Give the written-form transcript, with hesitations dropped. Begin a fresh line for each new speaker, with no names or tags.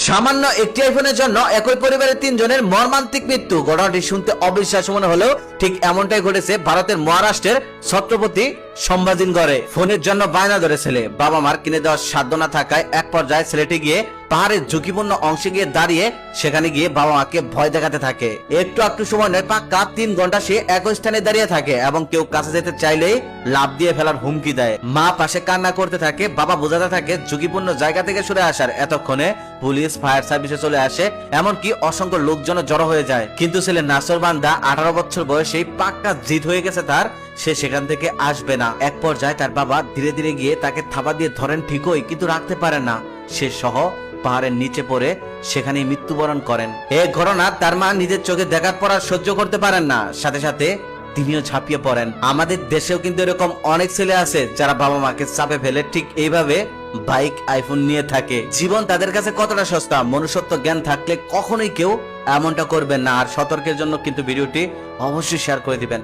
সামান্য একটি আইফোনের জন্য একই পরিবারের 3 জনের মর্মান্তিক মৃত্যু। ঘটনাটি শুনতে অবিশ্বাস্য মনে হলেও ঠিক এমনটাই ঘটেছে ভারতের মহারাষ্ট্রের ছত্রপতি সম্ভাজিনগরে। ফোনের জন্য বায়না ধরে ছেলে, বাবা মার কিনে দেওয়ার সাধ্য না থাকায় এক পর্যায়ে ছেলেটি গিয়ে পাহাড়ের ঝুঁকিপূর্ণ অংশে গিয়ে দাঁড়িয়ে সেখানে গিয়ে বাবা মাকে ভয় দেখাতে থাকে। একটু সময় নয়, পাক্কা 3 ঘন্টা সে একই স্থানে দাঁড়িয়ে থাকে এবং কেউ কাছে যেতে চাইলেই লাফ দিয়ে ফেলার হুমকি দেয়। মা পাশে কান্না করতে থাকে, বাবা বোঝাতে থাকে ঝুঁকিপূর্ণ জায়গা থেকে সরে আসার। এতক্ষণে পুলিশ, ফায়ার সার্ভিসে চলে আসে, এমনকি অসংখ্য লোকজন জড়ো হয়ে যায়। কিন্তু ছেলে নাসর বান্দা 18 বছর বয়সেই পাক্কা জিদ হয়ে গেছে তার, সে সেখান থেকে আসবে না। এক পর্যায়ে তার বাবা ধীরে ধীরে গিয়ে তাকে থাবা দিয়ে ধরেন ঠিকই, কিন্তু রাখতে পারেন না। সে সহ পাহাড়ের নিচে পড়ে সেখানেই মৃত্যুবরণ করেন। এই ঘটনা তার মা নিজের চোখে দেখার পর আর সহ্য করতে পারেন না, সাথে সাথে তিনিও ঝাঁপিয়ে পড়েন। আমাদের দেশেও কিন্তু এরকম অনেক ছেলে আছে যারা বাবা মাকে চাপে ফেলে ঠিক এইভাবে বাইক, আইফোন নিয়ে থাকে। জীবন তাদের কাছে কতটা সস্তা, মনুষ্যত্ব জ্ঞান থাকলে কখনোই কেউ এমনটা করবেন না। আর সতর্কের জন্য কিন্তু ভিডিওটি অবশ্যই শেয়ার করে দিবেন।